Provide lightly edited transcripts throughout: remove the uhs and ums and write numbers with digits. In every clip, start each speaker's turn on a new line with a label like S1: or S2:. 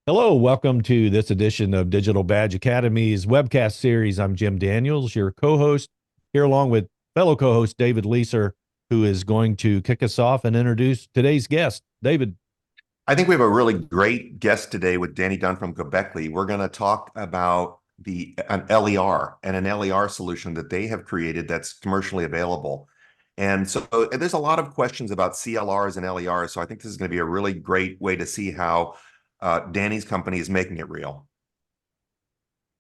S1: Hello, welcome to this edition of Digital Badge Academy's webcast series. I'm Jim Daniels, your co-host, here along with fellow co-host David Leeser, who is going to kick us off and introduce today's guest. David.
S2: I think we have a really great guest today with Danny Dunn from Quebecly. We're going to talk about an LER and an LER solution that they have created that's commercially available. And so there's a lot of questions about CLRs and LERs. So I think this is going to be a really great way to see how Danny's company is making it real.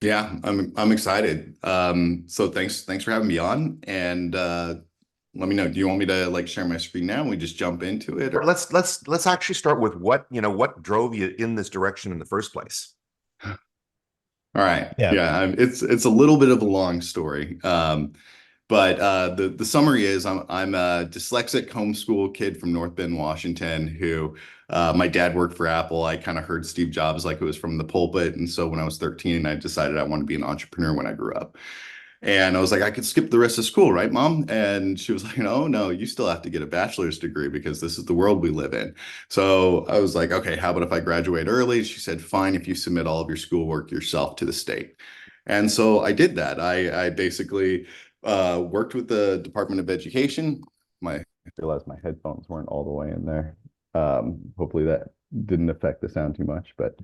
S3: Yeah, I'm excited. So thanks for having me on. And let me know. Do you want me to share my screen now and we just jump into it? Or?
S2: Let's actually start with what drove you in this direction in the first place.
S3: All right.
S1: Yeah.
S3: Yeah, it's a little bit of a long story. But the summary is I'm a dyslexic homeschool kid from North Bend, Washington, who my dad worked for Apple. I kind of heard Steve Jobs like it was from the pulpit. And so when I was 13, I decided I wanted to be an entrepreneur when I grew up. And I was like, I could skip the rest of school, right, Mom? And she was like, no, you still have to get a bachelor's degree because this is the world we live in. So I was like, okay, how about if I graduate early? She said, fine, if you submit all of your schoolwork yourself to the state. And so I did that. I basically worked with the Department of Education. I realized my headphones weren't all the way in there. Hopefully that didn't affect the sound too much, but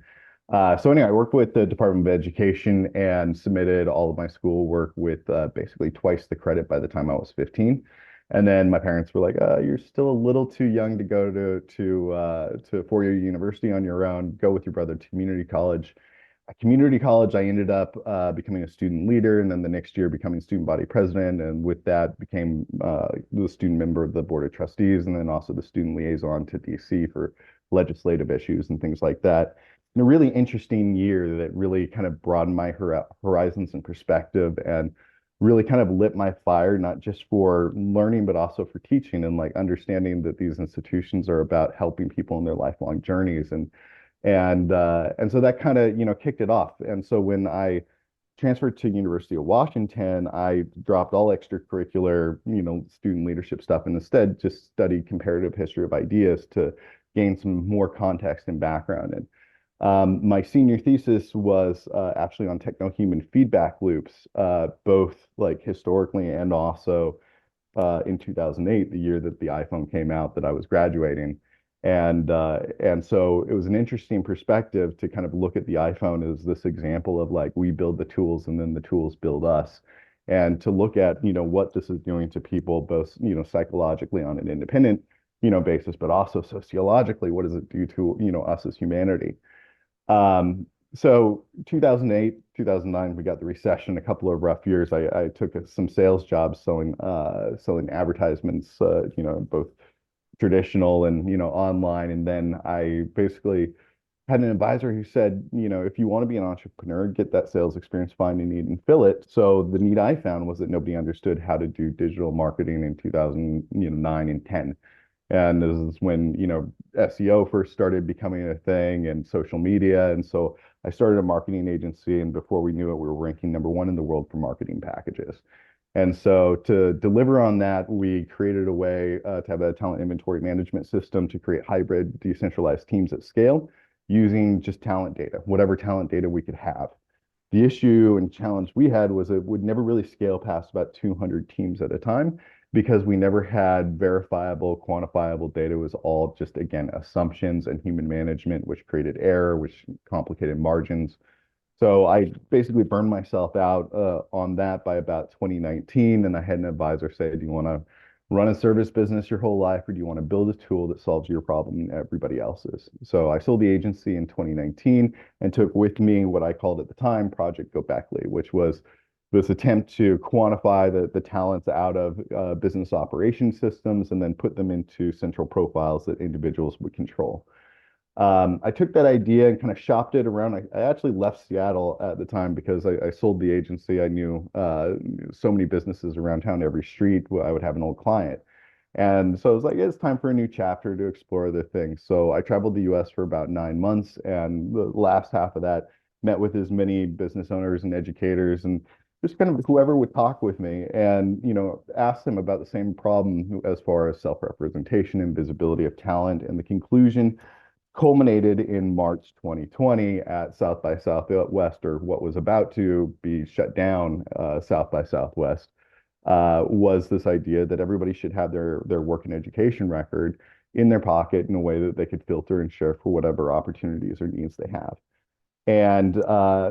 S3: so anyway, I worked with the Department of Education and submitted all of my schoolwork with basically twice the credit by the time I was 15. And then my parents were like, "You're still a little too young to go to a four-year university on your own. Go with your brother to community college." At community college, I ended up becoming a student leader, and then the next year becoming student body president, and with that became the student member of the board of trustees, and then also the student liaison to DC for legislative issues and things like that. And a really interesting year that really kind of broadened my horizons and perspective, and really kind of lit my fire, not just for learning, but also for teaching and understanding that these institutions are about helping people in their lifelong journeys. And so that kind of, kicked it off. And so when I transferred to University of Washington, I dropped all extracurricular, student leadership stuff, and instead just studied comparative history of ideas to gain some more context and background. And my senior thesis was actually on techno-human feedback loops, both historically and also in 2008, the year that the iPhone came out that I was graduating. And so it was an interesting perspective to kind of look at the iPhone as this example of we build the tools and then the tools build us. And to look at, what this is doing to people, both, psychologically on an independent, basis, but also sociologically, what does it do to, us as humanity? So 2008, 2009, we got the recession, a couple of rough years. I took some sales jobs selling advertisements, both traditional and, online. And then I basically had an advisor who said, if you want to be an entrepreneur, get that sales experience, find a need and fill it. So the need I found was that nobody understood how to do digital marketing in 2009 and 10. And this is when, SEO first started becoming a thing and social media. And so I started a marketing agency, and before we knew it, we were ranking #1 in the world for marketing packages. And so to deliver on that, we created a way to have a talent inventory management system to create hybrid decentralized teams at scale using just talent data, whatever talent data we could have. The issue and challenge we had was it would never really scale past about 200 teams at a time because we never had verifiable, quantifiable data. It was all just, again, assumptions and human management, which created error, which complicated margins. So I basically burned myself out on that by about 2019. And I had an advisor say, do you want to run a service business your whole life, or do you want to build a tool that solves your problem and everybody else's? So I sold the agency in 2019 and took with me what I called at the time Project Gobekli, which was this attempt to quantify the talents out of business operation systems and then put them into central profiles that individuals would control. I took that idea and kind of shopped it around. I actually left Seattle at the time because I sold the agency. I knew so many businesses around town, every street, I would have an old client. And so I was like, it's time for a new chapter to explore other things. So I traveled the US for about 9 months, and the last half of that met with as many business owners and educators and just kind of whoever would talk with me, and asked them about the same problem as far as self-representation and visibility of talent. And the conclusion
S4: culminated in March 2020 at South by Southwest, or what was about to be shut down, South by Southwest, was this idea that everybody should have their work and education record in their pocket in a way that they could filter and share for whatever opportunities or needs they have. And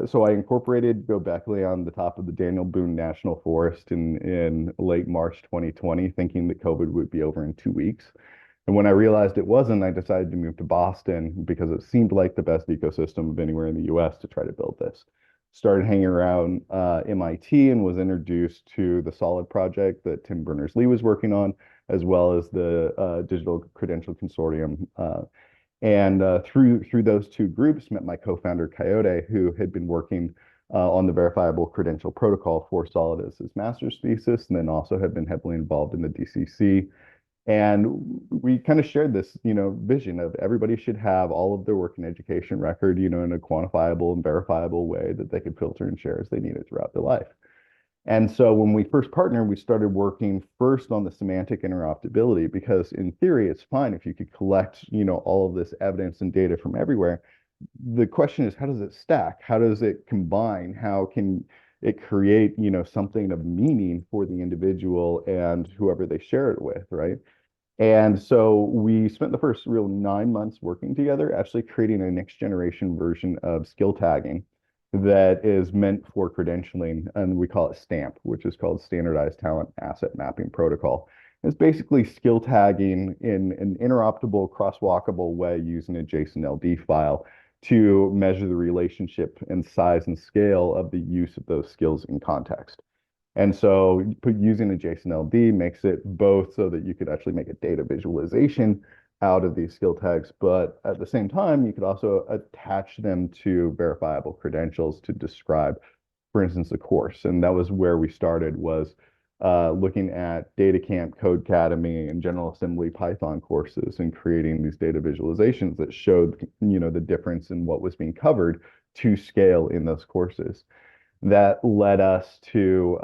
S4: so I incorporated Gobekli on the top of the Daniel Boone National Forest in late March 2020, thinking that COVID would be over in 2 weeks. And when I realized it wasn't, I decided to move to Boston because it seemed like the best ecosystem of anywhere in the US to try to build this. Started hanging around MIT and was introduced to the SOLID project that Tim Berners-Lee was working on, as well as the Digital Credential Consortium. And through those two groups, met my co-founder Coyote, who had been working on the verifiable credential protocol for SOLID as his master's thesis, and then also had been heavily involved in the DCC. And we kind of shared this, vision of everybody should have all of their work and education record, in a quantifiable and verifiable way that they could filter and share as they need it throughout their life. And so when we first partnered, we started working first on the semantic interoperability, because in theory, it's fine if you could collect, all of this evidence and data from everywhere. The question is, how does it stack? How does it combine? How can it create, something of meaning for the individual and whoever they share it with, right? And so we spent the first real 9 months working together, actually creating a next generation version of skill tagging that is meant for credentialing, and we call it STAMP, which is called Standardized Talent Asset Mapping Protocol. It's basically skill tagging in an interoperable, crosswalkable way using a JSON LD file to measure the relationship and size and scale of the use of those skills in context. And so using a JSON LD makes it both so that you could actually make a data visualization out of these skill tags, but at the same time, you could also attach them to verifiable credentials to describe, for instance, a course. And that was where we started, was looking at DataCamp, Codecademy, and General Assembly Python courses, and creating these data visualizations that showed, the difference in what was being covered to scale in those courses. That led us to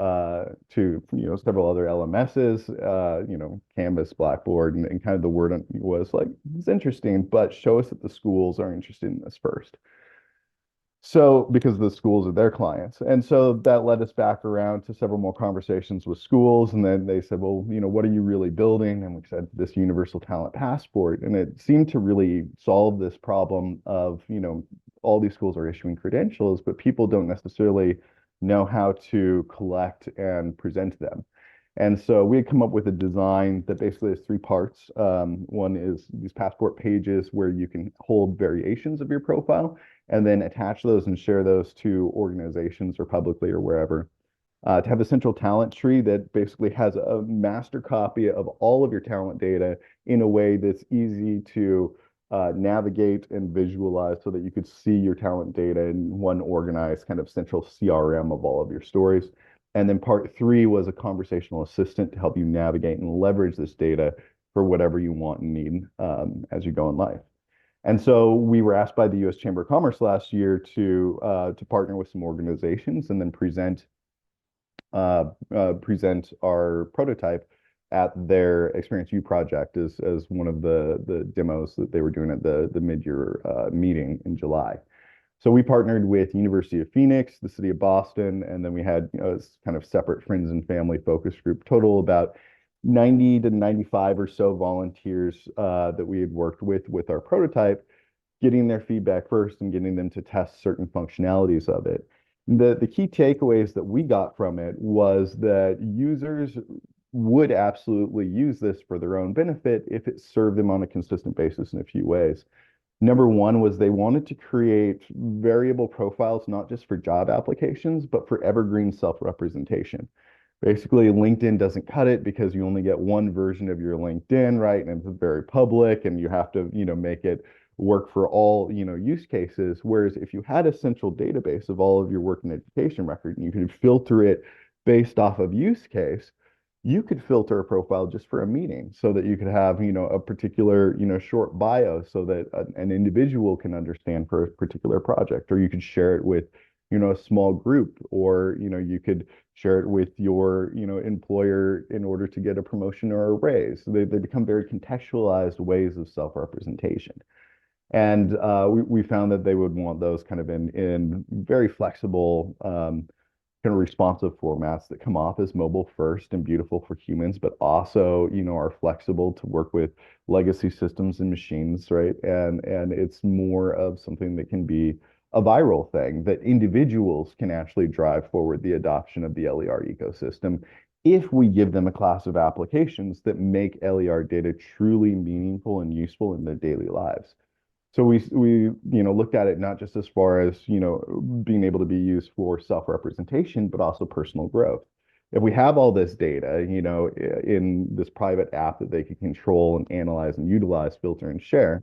S4: several other LMSs, Canvas, Blackboard, and kind of the word was like, it's interesting, but show us that the schools are interested in this first. So because the schools are their clients. And so that led us back around to several more conversations with schools. And then they said, well, what are you really building? And we said this universal talent passport. And it seemed to really solve this problem of, all these schools are issuing credentials, but people don't necessarily know how to collect and present them. And so we had come up with a design that basically has three parts. One is these passport pages where you can hold variations of your profile and then attach those and share those to organizations or publicly or wherever. To have a central talent tree that basically has a master copy of all of your talent data in a way that's easy to navigate and visualize, so that you could see your talent data in one organized kind of central CRM of all of your stories. And then part three was a conversational assistant to help you navigate and leverage this data for whatever you want and need as you go in life. And so we were asked by the U.S. Chamber of Commerce last year to partner with some organizations and then present our prototype at their Experience U project as one of the demos that they were doing at the mid-year meeting in July. So we partnered with University of Phoenix, the city of Boston, and then we had kind of separate friends and family focus group, total about 90 to 95 or so volunteers that we had worked with our prototype, getting their feedback first and getting them to test certain functionalities of it. The key takeaways that we got from it was that users would absolutely use this for their own benefit if it served them on a consistent basis in a few ways. Number one was they wanted to create variable profiles, not just for job applications, but for evergreen self-representation. Basically, LinkedIn doesn't cut it because you only get one version of your LinkedIn, right? And it's very public, and you have to, make it work for all, use cases. Whereas if you had a central database of all of your work and education record, and you could filter it based off of use case, you could filter a profile just for a meeting, so that you could have, a particular, short bio, so that an individual can understand for a particular project, or you could share it with, a small group, or, you could share it with your, employer in order to get a promotion or a raise. They become very contextualized ways of self-representation. And we found that they would want those kind of in very flexible, kind of responsive formats that come off as mobile first and beautiful for humans, but also, are flexible to work with legacy systems and machines, right? And it's more of something that can be a viral thing that individuals can actually drive forward the adoption of the LER ecosystem if we give them a class of applications that make LER data truly meaningful and useful in their daily lives. So we looked at it not just as far as being able to be used for self-representation, but also personal growth. If we have all this data, in this private app that they can control and analyze and utilize, filter and share,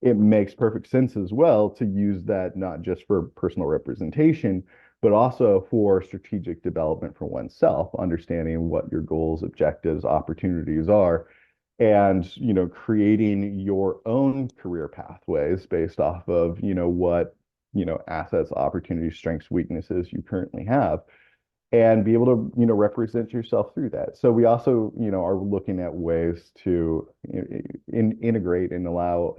S4: it makes perfect sense as well to use that not just for personal representation, but also for strategic development for oneself, understanding what your goals, objectives, opportunities are, and creating your own career pathways based off of what assets, opportunities, strengths, weaknesses you currently have, and be able to represent yourself through that. So we also are looking at ways to integrate and allow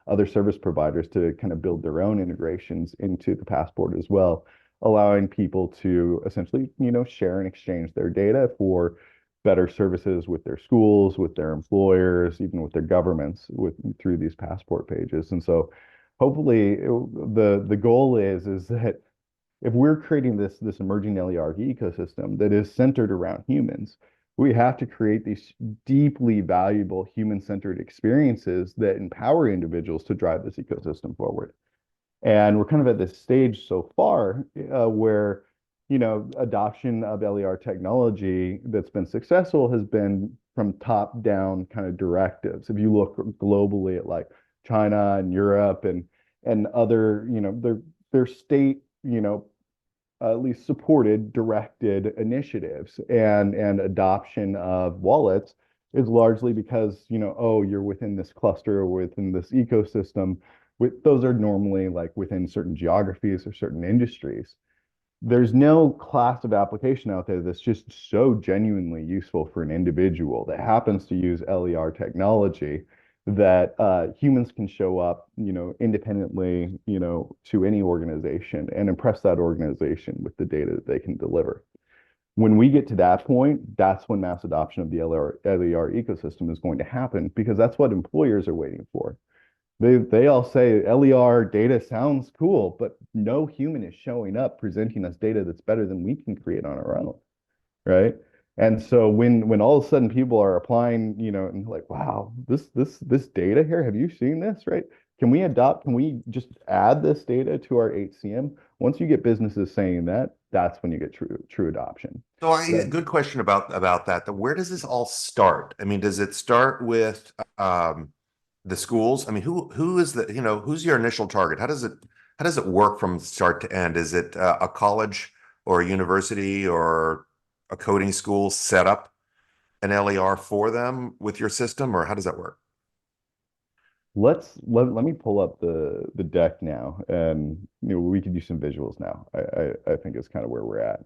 S4: other service providers to kind of build their own integrations into the passport as well, allowing people to essentially share and exchange their data for better services with their schools, with their employers, even with their governments through these passport pages. And so hopefully the goal is that if we're creating this emerging LER ecosystem that is centered around humans, we have to create these deeply valuable human-centered experiences that empower individuals to drive this ecosystem forward. And we're kind of at this stage so far where adoption of LER technology that's been successful has been from top-down kind of directives. If you look globally at like China and Europe and other, their state, at least supported, directed initiatives and adoption of wallets is largely because, oh, you're within this cluster or within this ecosystem. Those are normally like within certain geographies or certain industries. There's no class of application out there that's just so genuinely useful for an individual that happens to use LER technology that humans can show up, independently, to any organization and impress that organization with the data that they can deliver. When we get to that point, that's when mass adoption of the LER ecosystem is going to happen, because that's what employers are waiting for. They all say LER data sounds cool, but no human is showing up presenting us data that's better than we can create on our own, right? And so when all of a sudden people are applying, and like, wow, this data here, have you seen this, right? Can we just add this data to our HCM? Once you get businesses saying that, that's when you get true adoption.
S2: So good question about that. Where does this all start? I mean, does it start with the schools? I mean, who is who's your initial target? How does it work from start to end? Is it a college or a university or a coding school set up an LER for them with your system, or how does that work?
S4: Let me pull up the deck now, and we can do some visuals now. I think is kind of where we're at.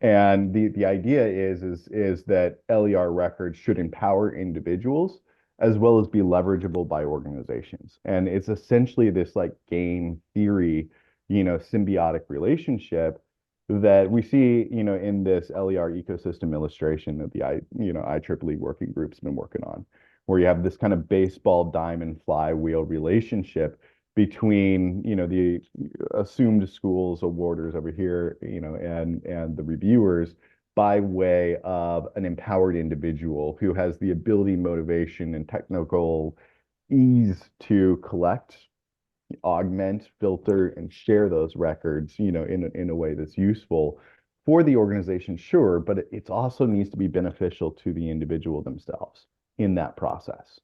S4: And the idea is that LER records should empower individuals as well as be leverageable by organizations. And it's essentially this like game theory, symbiotic relationship that we see, in this LER ecosystem illustration that the IEEE working group's been working on, where you have this kind of baseball diamond flywheel relationship between, the assumed schools awarders over here, and the reviewers, by way of an empowered individual who has the ability, motivation, and technical ease to collect, augment, filter, and share those records, in a way that's useful for the organization, sure, but it also needs to be beneficial to the individual themselves in that process.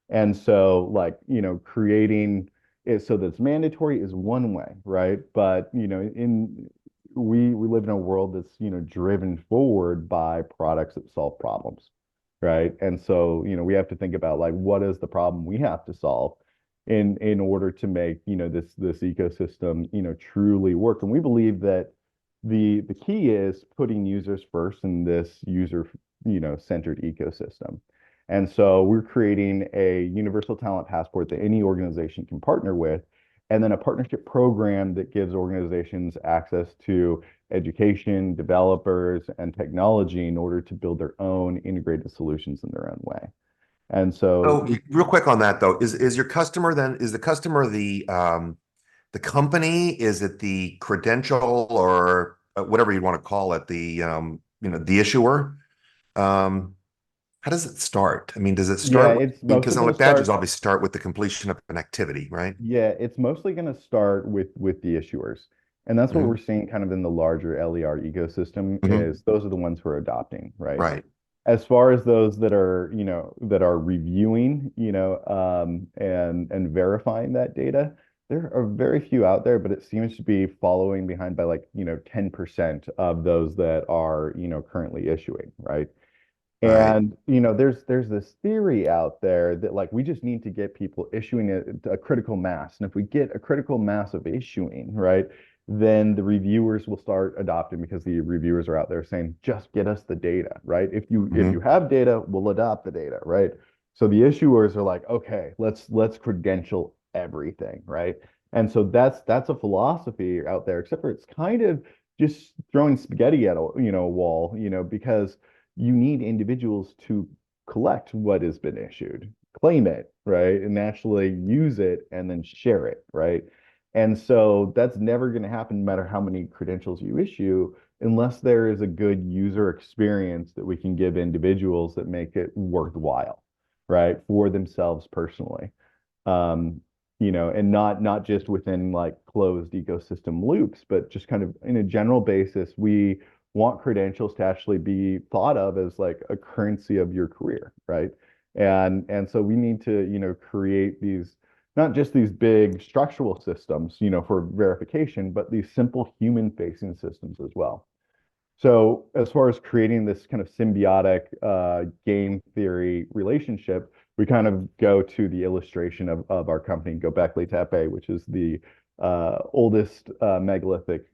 S4: And so, like, creating it so that it's mandatory is one way, right? But, we live in a world that's, driven forward by products that solve problems, right? And so, we have to think about like, what is the problem we have to solve in order to make, this ecosystem, truly work. And we believe that the key is putting users first in this user, centered ecosystem. And so we're creating a universal talent passport that any organization can partner with, and then a partnership program that gives organizations access to education, developers, and technology in order to build their own integrated solutions in their own way. And so,
S2: So real quick on that though, is your customer then, is the customer the company? Is it the credential or whatever you want to call it, the issuer? How does it start? I mean, does it
S4: yeah,
S2: start?
S4: it's
S2: Because
S4: mostly
S2: on
S4: going
S2: the
S4: to
S2: badges
S4: start.
S2: obviously start with the completion of an activity, right?
S4: Yeah, it's mostly going to start with the issuers. And that's what
S2: Hmm.
S4: we're seeing kind of in the larger LER ecosystem
S2: Hmm.
S4: is those are the ones who are adopting, right?
S2: Right.
S4: As far as those that are, that are reviewing, and verifying that data, there are very few out there, but it seems to be following behind by like, 10% of those that are, currently issuing, right?
S2: Right.
S4: And there's this theory out there that like we just need to get people issuing a critical mass. And if we get a critical mass of issuing, right, then the reviewers will start adopting because the reviewers are out there saying, just get us the data, right? If you
S2: Hmm.
S4: have data, we'll adopt the data, right? So the issuers are like, okay, let's credential everything, right? And so that's a philosophy out there, except for it's kind of just throwing spaghetti at a wall, because you need individuals to collect what has been issued, claim it, right? And actually use it and then share it, right? And so that's never going to happen no matter how many credentials you issue, unless there is a good user experience that we can give individuals that make it worthwhile, right? For themselves personally. Um, and not just within like closed ecosystem loops, but just kind of in a general basis, we want credentials to actually be thought of as like a currency of your career, right? And so we need to, create these not just these big structural systems, for verification, but these simple human-facing systems as well. So as far as creating this kind of symbiotic game theory relationship, we kind of go to the illustration of our company, Göbekli Tepe, which is the oldest megalithic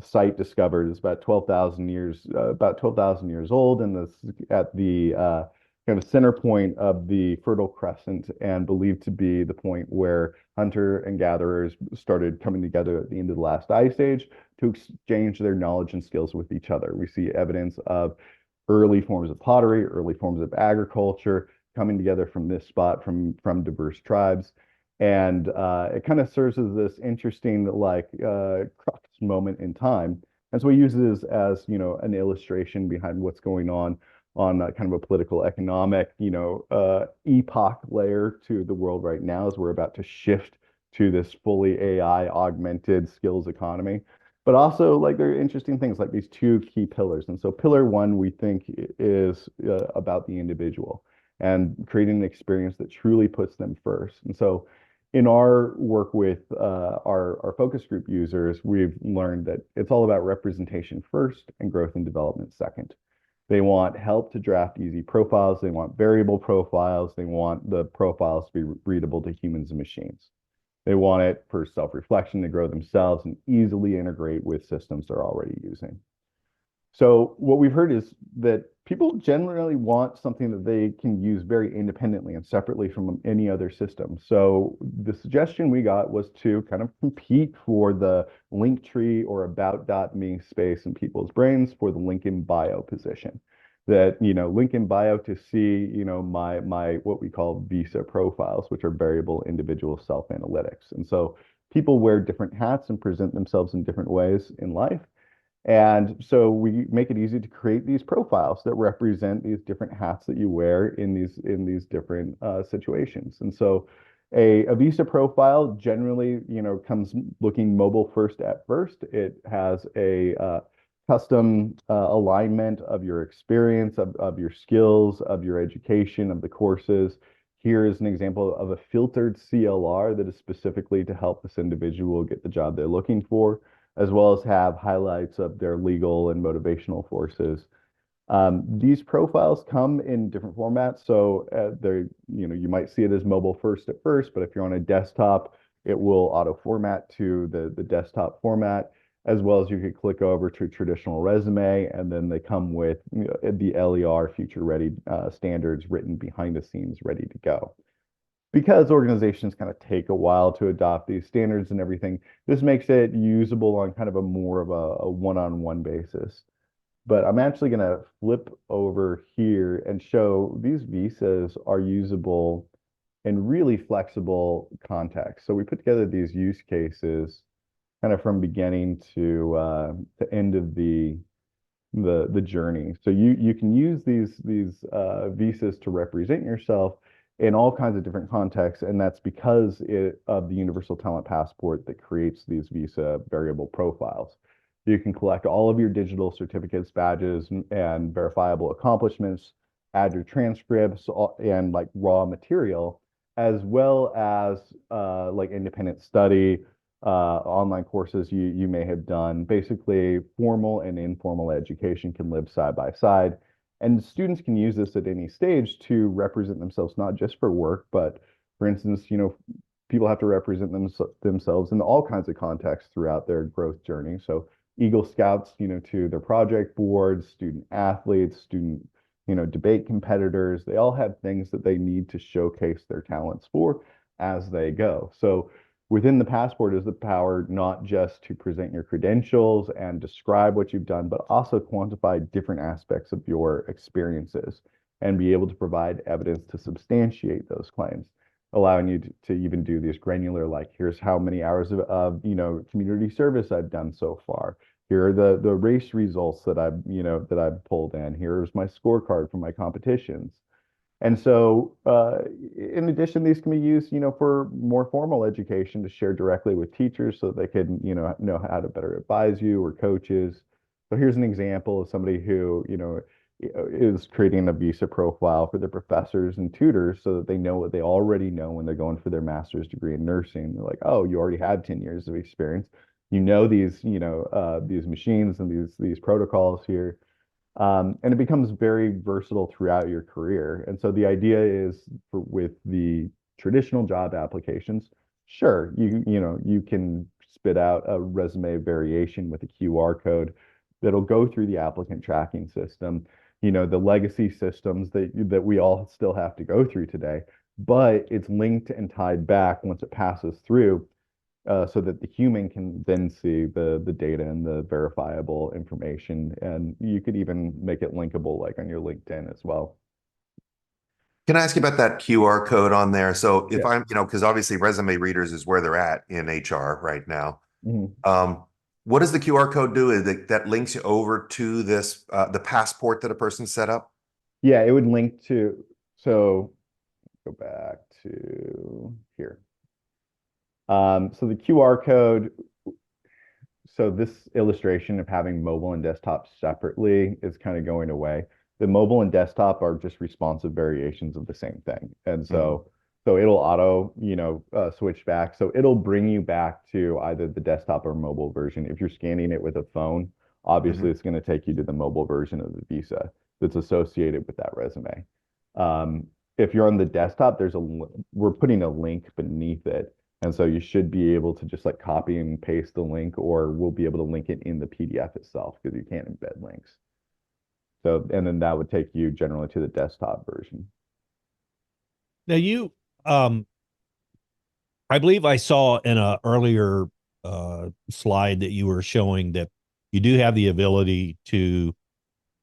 S4: site discovered. Is about 12,000 years old, and this at the kind of center point of the Fertile Crescent, and believed to be the point where hunter and gatherers started coming together at the end of the last ice age to exchange their knowledge and skills with each other. We see evidence of early forms of pottery, early forms of agriculture coming together from this spot from diverse tribes. And it kind of serves as this interesting like crux moment in time. And so we use this as, an illustration behind what's going on kind of a political economic, epoch layer to the world right now as we're about to shift to this fully AI augmented skills economy. But also, like, there are interesting things like these two key pillars. And so, pillar one, we think, is about the individual and creating an experience that truly puts them first. And so, in our work with our focus group users, we've learned that it's all about representation first and growth and development second. They want help to draft easy profiles. They want variable profiles. They want the profiles to be readable to humans and machines. They want it for self-reflection to grow themselves and easily integrate with systems they're already using. So what we've heard is that people generally want something that they can use very independently and separately from any other system. So the suggestion we got was to kind of compete for the link tree or about.me space in people's brains for the link in bio position. That, link in bio to see, my what we call visa profiles, which are variable individual self-analytics. And so people wear different hats and present themselves in different ways in life. And so we make it easy to create these profiles that represent these different hats that you wear in these different situations. And so a Visa profile generally, comes looking mobile first at first. It has a custom alignment of your experience, of your skills, of your education, of the courses. Here is an example of a filtered CLR that is specifically to help this individual get the job they're looking for, as well as have highlights of their legal and motivational forces. These profiles come in different formats. So you might see it as mobile first at first, but if you're on a desktop, it will auto format to the desktop format. as well as you could click over to traditional resume, and then they come with the LER future ready standards written behind the scenes, ready to go. Because organizations kind of take a while to adopt these standards and everything, this makes it usable on kind of a more of a one-on-one basis. But I'm actually going to flip over here and show these visas are usable in really flexible contexts. So we put together these use cases kind of from beginning to end of the journey. So you can use these visas to represent yourself in all kinds of different contexts, and that's because of the Universal Talent Passport that creates these visa variable profiles. You can collect all of your digital certificates, badges, and verifiable accomplishments, add your transcripts and like raw material, as well as like independent study, online courses you may have done. Basically, formal and informal education can live side by side. And students can use this at any stage to represent themselves, not just for work, but for instance, people have to represent themselves in all kinds of contexts throughout their growth journey. So Eagle Scouts, to their project boards, student athletes, student, debate competitors, they all have things that they need to showcase their talents for as they go. So within the passport is the power not just to present your credentials and describe what you've done, but also quantify different aspects of your experiences and be able to provide evidence to substantiate those claims, allowing you to even do these granular, like, here's how many hours of community service I've done so far. Here are the race results that I've pulled in. Here's my scorecard from my competitions. And so, in addition, these can be used, for more formal education to share directly with teachers so they can, know how to better advise you, or coaches. So here's an example of somebody who, is creating a visa profile for their professors and tutors so that they know what they already know when they're going for their master's degree in nursing. They're like, oh, you already have 10 years of experience. These machines and these protocols here. And it becomes very versatile throughout your career. And so the idea is with the traditional job applications, sure, you can spit out a resume variation with a QR code that'll go through the applicant tracking system, the legacy systems that we all still have to go through today, but it's linked and tied back once it passes through, so that the human can then see the data and the verifiable information. And you could even make it linkable, like on your LinkedIn as well.
S2: Can I ask you about that QR code on there? So if
S4: Yeah.
S2: I'm, because obviously resume readers is where they're at in HR right now.
S4: Mhm.
S2: What does the QR code do? Is that links you over to this, the passport that a person set up?
S4: Yeah, it would link to, so go back to here. So the QR code, so this illustration of having mobile and desktop separately is kind of going away. The mobile and desktop are just responsive variations of the same thing. And so it'll auto, switch back. So it'll bring you back to either the desktop or mobile version. If you're scanning it with a phone, obviously it's going to take you to the mobile version of the visa that's associated with that resume. If you're on the desktop, we're putting a link beneath it. And so you should be able to just like copy and paste the link, or we'll be able to link it in the PDF itself because you can't embed links. So, and then that would take you generally to the desktop version.
S1: Now I believe I saw in a earlier slide that you were showing that you do have the ability to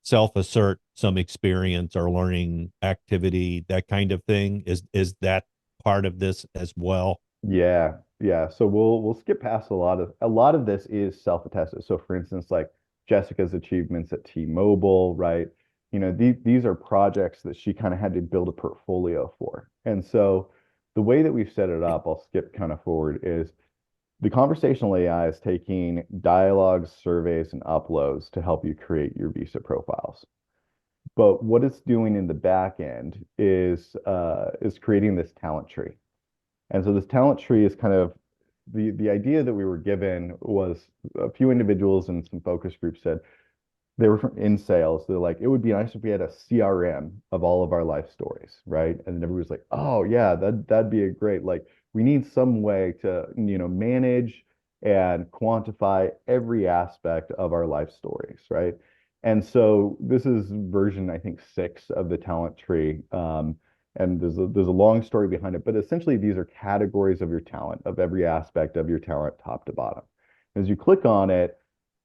S1: self-assert some experience or learning activity, that kind of thing. Is that part of this as well?
S4: Yeah, yeah. So we'll skip past a lot of this is self-attested. So for instance, like Jessica's achievements at T-Mobile, right? These are projects that she kind of had to build a portfolio for. And so the way that we've set it up, I'll skip kind of forward, is the conversational AI is taking dialogues, surveys, and uploads to help you create your visa profiles. But what it's doing in the back end is creating this talent tree. And so this talent tree is kind of the idea that we were given was a few individuals and some focus groups said they were in sales. They're like, it would be nice if we had a CRM of all of our life stories, right? And everybody was like, oh yeah, that'd be a great, like, we need some way to, manage and quantify every aspect of our life stories, right? And so this is version, I think, 6 of the talent tree. And there's a long story behind it, but essentially these are categories of your talent, of every aspect of your talent, top to bottom. As you click on it,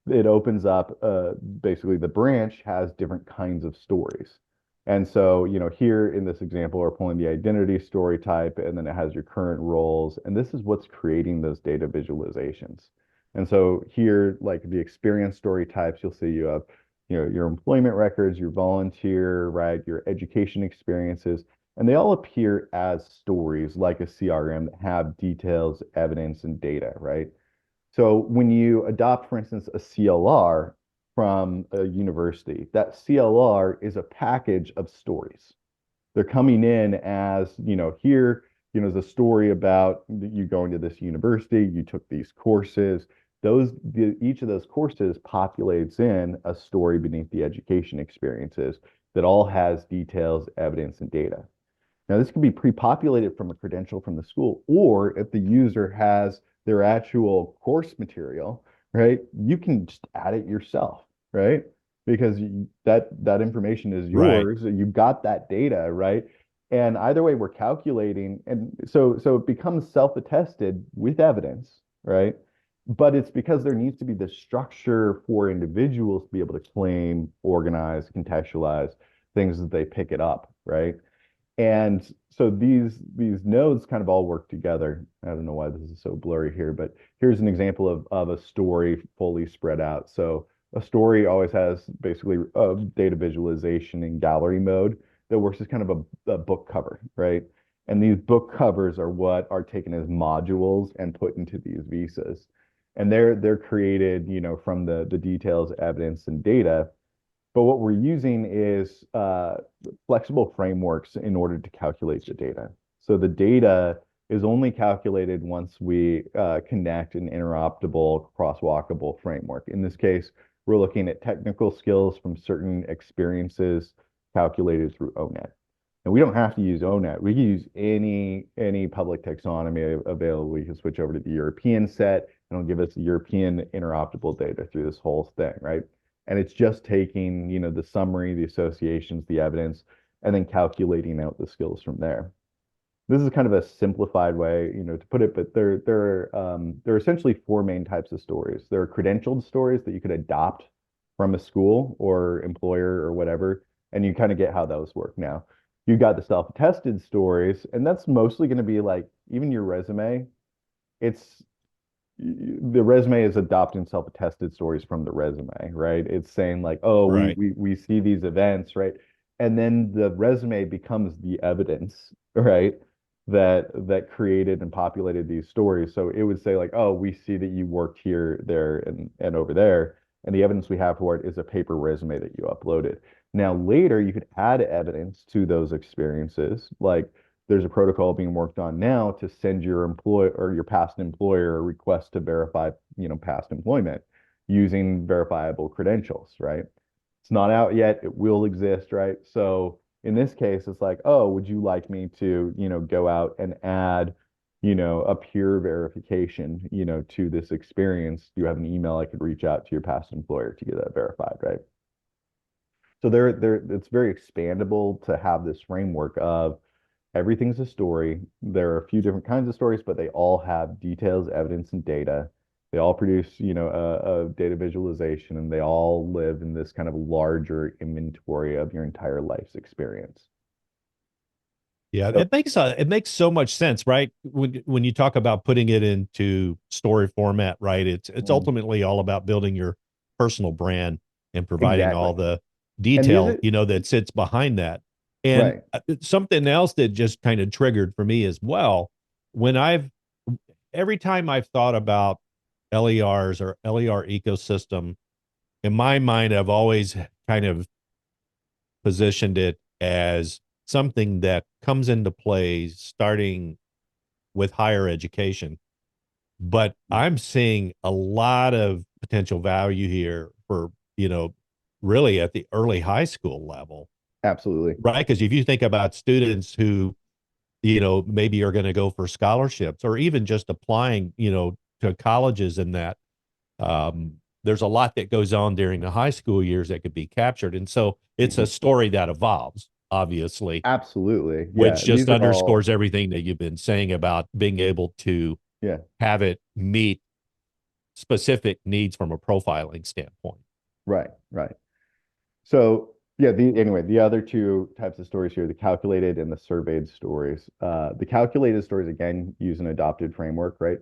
S4: it opens up basically the branch has different kinds of stories. And so, here in this example, we're pulling the identity story type, and then it has your current roles. And this is what's creating those data visualizations. And so here, like the experience story types, you'll see you have, your employment records, your volunteer, right, your education experiences, and they all appear as stories like a CRM that have details, evidence, and data, right? So when you adopt, for instance, a CLR from a university, that CLR is a package of stories. They're coming in as, here, is a story about you going to this university, you took these courses. Each of those courses populates in a story beneath the education experiences that all has details, evidence, and data. Now, this can be pre-populated from a credential from the school, or if the user has their actual course material, right, you can just add it yourself, right? Because that information is
S1: Right.
S4: yours. You've got that data, right? And either way, we're calculating, and so it becomes self-attested with evidence, right? But it's because there needs to be this structure for individuals to be able to claim, organize, contextualize things as they pick it up, right? And so these nodes kind of all work together. I don't know why this is so blurry here, but here's an example of a story fully spread out. So a story always has basically a data visualization in gallery mode that works as kind of a book cover, right? And these book covers are what are taken as modules and put into these visas. And they're created, from the details, evidence, and data. But what we're using is flexible frameworks in order to calculate the data. So the data is only calculated once we connect an interoperable, crosswalkable framework. In this case, we're looking at technical skills from certain experiences calculated through ONET. And we don't have to use ONET. We can use any public taxonomy available. We can switch over to the European set, and it'll give us the European interoperable data through this whole thing, right? And it's just taking, the summary, the associations, the evidence, and then calculating out the skills from there. This is kind of a simplified way, to put it, but there are essentially 4 main types of stories. There are credentialed stories that you could adopt from a school or employer or whatever, and you kind of get how those work now. You've got the self-attested stories, and that's mostly going to be like, even your resume, the resume is adopting self-attested stories from the resume, right? It's saying like, oh,
S1: Right.
S4: we see these events, right? And then the resume becomes the evidence, right? That created and populated these stories. So it would say like, oh, we see that you worked here, there, and over there. And the evidence we have for it is a paper resume that you uploaded. Now later you could add evidence to those experiences, like there's a protocol being worked on now to send your employer or your past employer a request to verify, past employment using verifiable credentials, right? It's not out yet. It will exist, right? So in this case, it's like, oh, would you like me to, go out and add, a peer verification, to this experience? Do you have an email I could reach out to your past employer to get that verified, right? So it's very expandable to have this framework of everything's a story. There are a few different kinds of stories, but they all have details, evidence, and data. They all produce, a data visualization, and they all live in this kind of larger inventory of your entire life's experience.
S1: Yeah,
S4: So,
S1: it makes so much sense, right? When you talk about putting it into story format, right? It's
S4: mm,
S1: ultimately all about building your personal brand and providing
S4: exactly.
S1: all the
S4: And these
S1: detail,
S4: are
S1: that sits behind that. And
S4: right.
S1: something else that just kind of triggered for me as well, when every time I've thought about LERs or LER ecosystem, in my mind, I've always kind of positioned it as something that comes into play starting with higher education. But I'm seeing a lot of potential value here for, really at the early high school level,
S4: Absolutely.
S1: right? Because if you think about students who, maybe are going to go for scholarships or even just applying, to colleges in that. There's a lot that goes on during the high school years that could be captured. And so it's a story that evolves, obviously,
S4: Absolutely.
S1: which
S4: Yeah.
S1: just
S4: These are all,
S1: underscores everything that you've been saying about being able to
S4: yeah.
S1: have it meet specific needs from a profiling standpoint.
S4: Right. Right. So yeah, anyway, the other two types of stories here, the calculated and the surveyed stories. The calculated stories, again, use an adopted framework, right?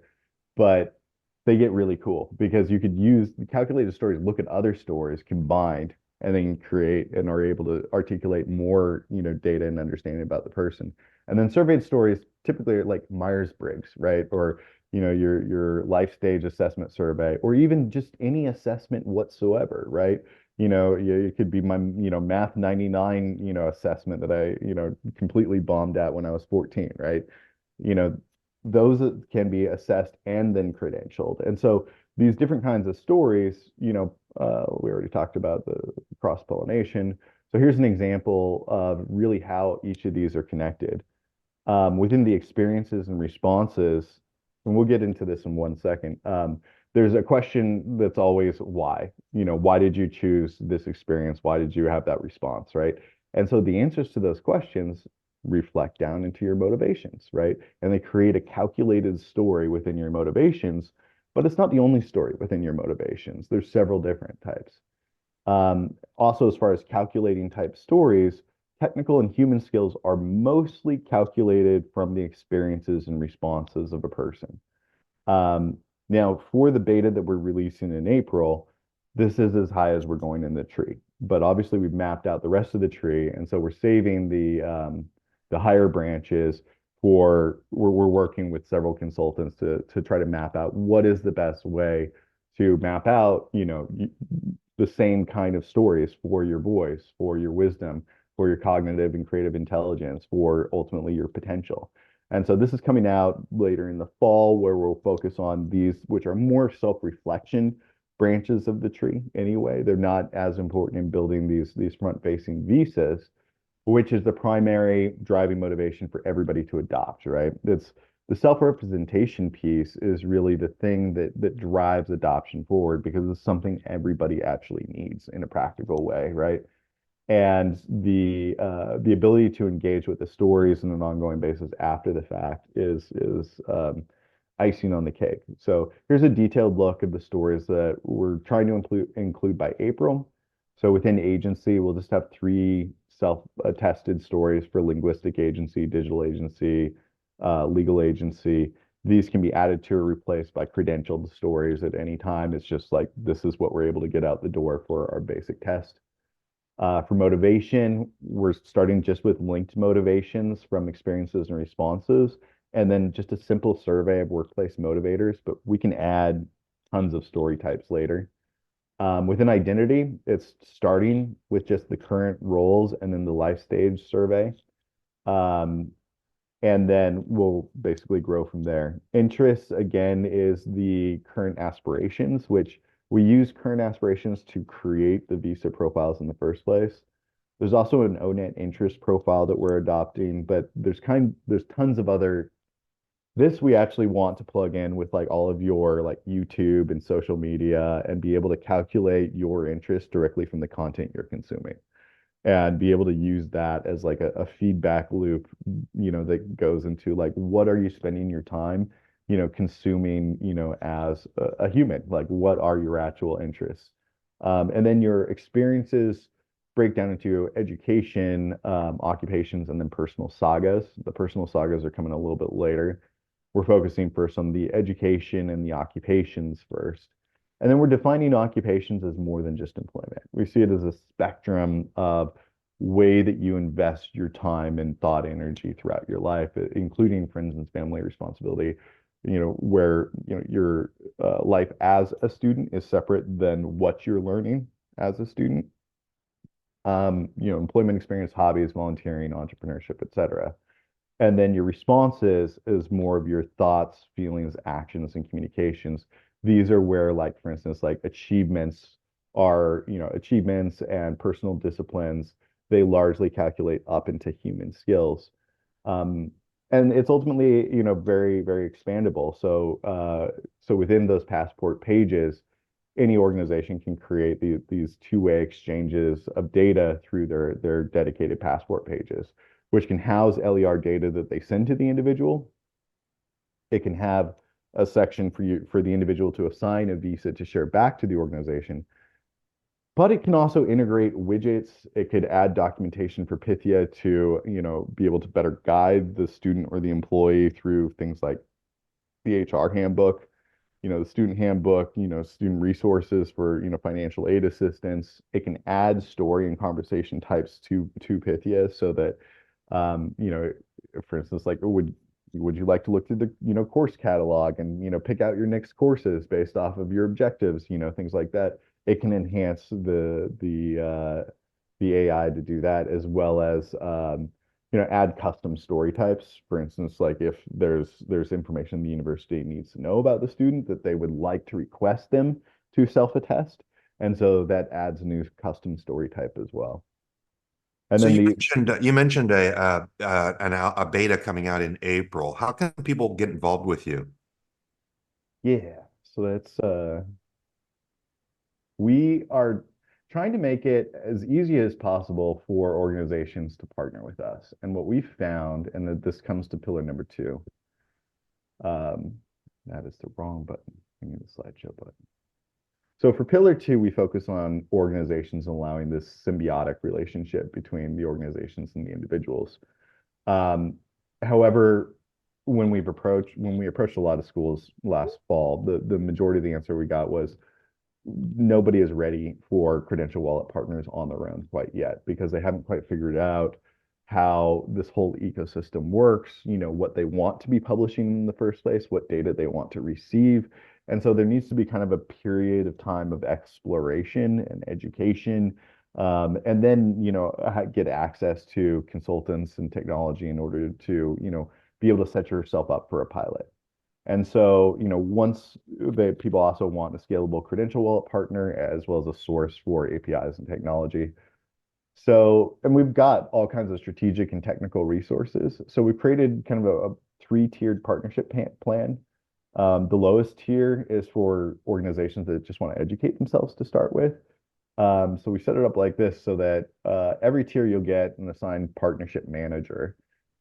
S4: But they get really cool because you could use the calculated stories, look at other stories combined, and then create and are able to articulate more, data and understanding about the person. And then surveyed stories typically are like Myers-Briggs, right? Or your life stage assessment survey, or even just any assessment whatsoever, right? It could be my, math 99, assessment that I, completely bombed at when I was 14, right? You know, those can be assessed and then credentialed. And so these different kinds of stories, we already talked about the cross-pollination. So here's an example of really how each of these are connected. Within the experiences and responses, and we'll get into this in 1 second. There's a question that's always why. Why did you choose this experience? Why did you have that response, right? And so the answers to those questions reflect down into your motivations, right? And they create a calculated story within your motivations, but it's not the only story within your motivations. There's several different types. Also, as far as calculating type stories, technical and human skills are mostly calculated from the experiences and responses of a person. Now, for the beta that we're releasing in April, this is as high as we're going in the tree. But obviously, we've mapped out the rest of the tree, and so we're saving the higher branches for we're working with several consultants to try to map out what is the best way to map out, the same kind of stories for your voice, for your wisdom, for your cognitive and creative intelligence, for ultimately your potential. And so this is coming out later in the fall, where we'll focus on these, which are more self-reflection branches of the tree anyway. They're not as important in building these front-facing visas, which is the primary driving motivation for everybody to adopt, right? It's the self-representation piece is really the thing that drives adoption forward, because it's something everybody actually needs in a practical way, right? And the ability to engage with the stories on an ongoing basis after the fact is icing on the cake. So here's a detailed look of the stories that we're trying to include by April. So within agency, we'll just have 3 self-attested stories for linguistic agency, digital agency, legal agency. These can be added to or replaced by credentialed stories at any time. It's just like, this is what we're able to get out the door for our basic test. For motivation, we're starting just with linked motivations from experiences and responses, and then just a simple survey of workplace motivators, but we can add tons of story types later. Within identity, it's starting with just the current roles and then the life stage survey. And then we'll basically grow from there. Interests, again, is the current aspirations, which we use current aspirations to create the visa profiles in the first place. There's also an ONET interest profile that we're adopting, but there's tons of other. This we actually want to plug in with like all of your like YouTube and social media and be able to calculate your interest directly from the content you're consuming, and be able to use that as like a feedback loop, that goes into like, what are you spending your time, consuming, as a human, like what are your actual interests? And then your experiences break down into education, occupations, and then personal sagas. The personal sagas are coming a little bit later. We're focusing first on the education and the occupations first. And then we're defining occupations as more than just employment. We see it as a spectrum of way that you invest your time and thought energy throughout your life, including friends and family responsibility, where, your life as a student is separate than what you're learning as a student. Employment experience, hobbies, volunteering, entrepreneurship, etc. And then your responses is more of your thoughts, feelings, actions, and communications. These are where, like, for instance, like achievements are, achievements and personal disciplines, they largely calculate up into human skills. And it's ultimately, very, very expandable. So So within those passport pages, any organization can create these two-way exchanges of data through their dedicated passport pages, which can house LER data that they send to the individual. It can have a section for the individual to assign a visa to share back to the organization. But it can also integrate widgets. It could add documentation for Pythia to, be able to better guide the student or the employee through things like the HR handbook, the student handbook, student resources for, financial aid assistance. It can add story and conversation types to Pythia so that, for instance, like would you like to look through the, course catalog and, pick out your next courses based off of your objectives, things like that. It can enhance the AI to do that, as well as add custom story types. For instance, like if there's information the university needs to know about the student that they would like to request them to self-attest, and so that adds a new custom story type as well. And
S2: So
S4: then
S2: you mentioned a beta coming out in April. How can people get involved with you?
S4: yeah, so that's we are trying to make it as easy as possible for organizations to partner with us. And what we found, and that this comes to pillar number 2, that is the wrong button. I need the slideshow button. So for pillar 2, we focus on organizations allowing this symbiotic relationship between the organizations and the individuals. However, when we approached a lot of schools last fall, the majority of the answer we got was nobody is ready for credential wallet partners on their own quite yet, because they haven't quite figured out how this whole ecosystem works, what they want to be publishing in the first place, what data they want to receive. And so there needs to be kind of a period of time of exploration and education, and then, get access to consultants and technology in order to, be able to set yourself up for a pilot. And so, once people also want a scalable credential wallet partner as well as a source for APIs and technology. So, and we've got all kinds of strategic and technical resources. So we created kind of a 3-tiered partnership plan. The lowest tier is for organizations that just want to educate themselves to start with. So we set it up like this so that every tier you'll get an assigned partnership manager.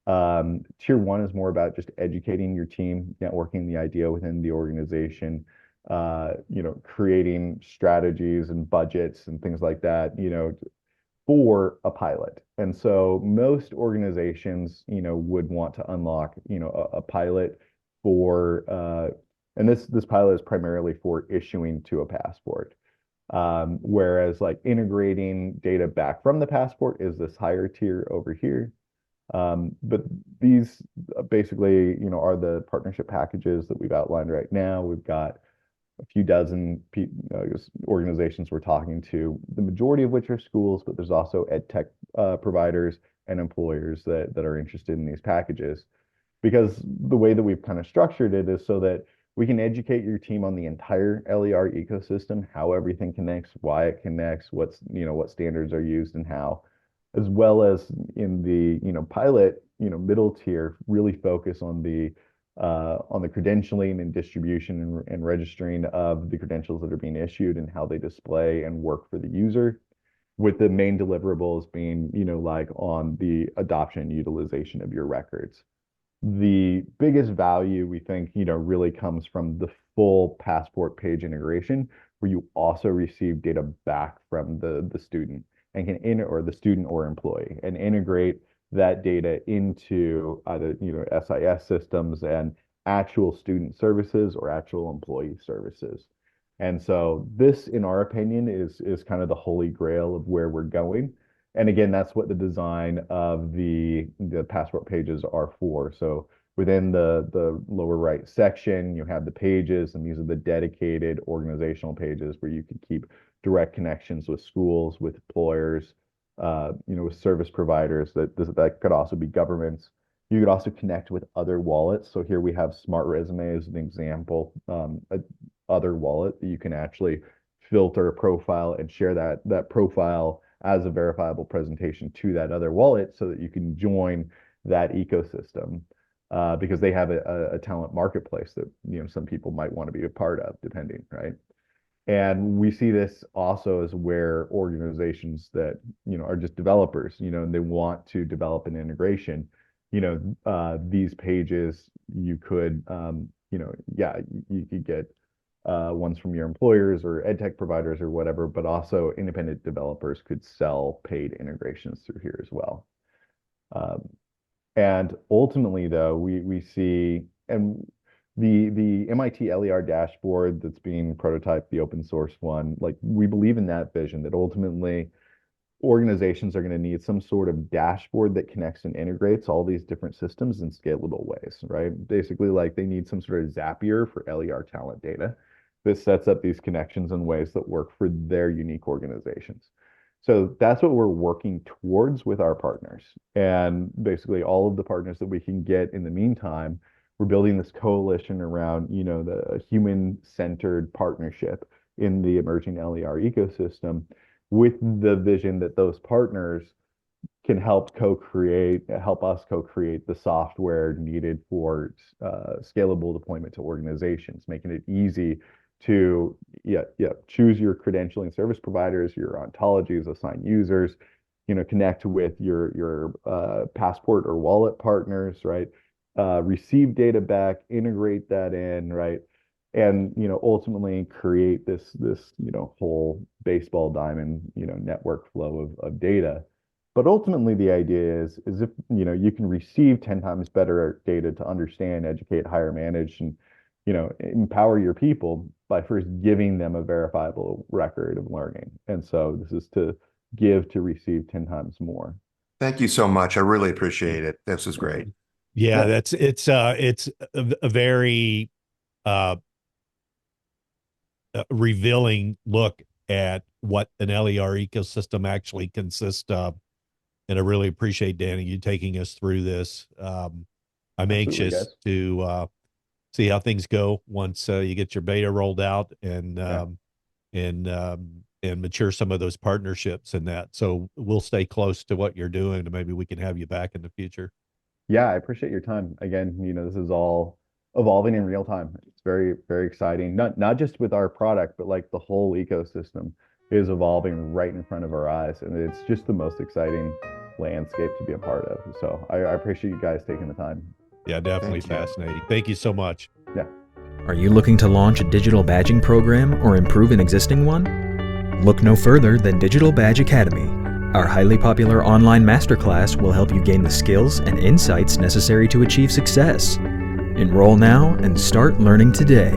S4: Tier 1 is more about just educating your team, networking the idea within the organization, creating strategies and budgets and things like that, for a pilot. And so most organizations, would want to unlock, a pilot for, and this pilot is primarily for issuing to a passport. Whereas like integrating data back from the passport is this higher tier over here. But these basically, are the partnership packages that we've outlined right now. We've got a few dozen organizations we're talking to, the majority of which are schools, but there's also ed tech providers and employers that are interested in these packages. Because the way that we've kind of structured it is so that we can educate your team on the entire LER ecosystem, how everything connects, why it connects, what standards are used and how, as well as in the, pilot, middle tier, really focus on the credentialing and distribution and registering of the credentials that are being issued and how they display and work for the user, with the main deliverables being, like on the adoption and utilization of your records. The biggest value we think, really comes from the full passport page integration, where you also receive data back from the student and can or the student or employee, and integrate that data into either, SIS systems and actual student services or actual employee services. And so this, in our opinion, is kind of the holy grail of where we're going. And again, that's what the design of the passport pages are for. So within the lower right section, you have the pages, and these are the dedicated organizational pages where you can keep direct connections with schools, with employers, with service providers. That could also be governments. You could also connect with other wallets. So here we have Smart Resume as an example, other wallet that you can actually filter a profile and share that profile as a verifiable presentation to that other wallet so that you can join that ecosystem. because they have a talent marketplace that some people might want to be a part of, depending, right? And we see this also as where organizations that are just developers, and they want to develop an integration. These pages you could, you could get ones from your employers or ed tech providers or whatever, but also independent developers could sell paid integrations through here as well. And ultimately, though, we see, and the MIT LER dashboard that's being prototyped, the open source one, like we believe in that vision that ultimately organizations are going to need some sort of dashboard that connects and integrates all these different systems in scalable ways, right? Basically, like they need some sort of Zapier for LER talent data that sets up these connections in ways that work for their unique organizations. So that's what we're working towards with our partners. And basically all of the partners that we can get in the meantime, we're building this coalition around, the human-centered partnership in the emerging LER ecosystem, with the vision that those partners can help us co-create the software needed for scalable deployment to organizations, making it easy to choose your credentialing service providers, your ontologies, assign users, connect with your passport or wallet partners, right? Receive data back, integrate that in, right? And ultimately create this whole baseball diamond network flow of data. But ultimately the idea is if you can receive 10 times better data to understand, educate, hire, manage, and empower your people by first giving them a verifiable record of learning. And so this is to give to receive 10 times more.
S2: Thank you so much. I really appreciate it. This is great.
S1: Yeah, it's a very revealing look at what an LER ecosystem actually consists of. And I really appreciate, Danny, you taking us through this. I'm anxious to see how things go once you get your beta rolled out and mature some of those partnerships and that. So we'll stay close to what you're doing, and maybe we can have you back in the future.
S4: Yeah, I appreciate your time. Again, this is all evolving in real time. It's very, very exciting. Not just with our product, but like the whole ecosystem is evolving right in front of our eyes. And it's just the most exciting landscape to be a part of. So I appreciate you guys taking the time.
S1: Yeah, definitely fascinating. Thank you so much.
S4: Yeah.
S5: Are you looking to launch a digital badging program or improve an existing one? Look no further than Digital Badge Academy. Our highly popular online masterclass will help you gain the skills and insights necessary to achieve success. Enroll now and start learning today.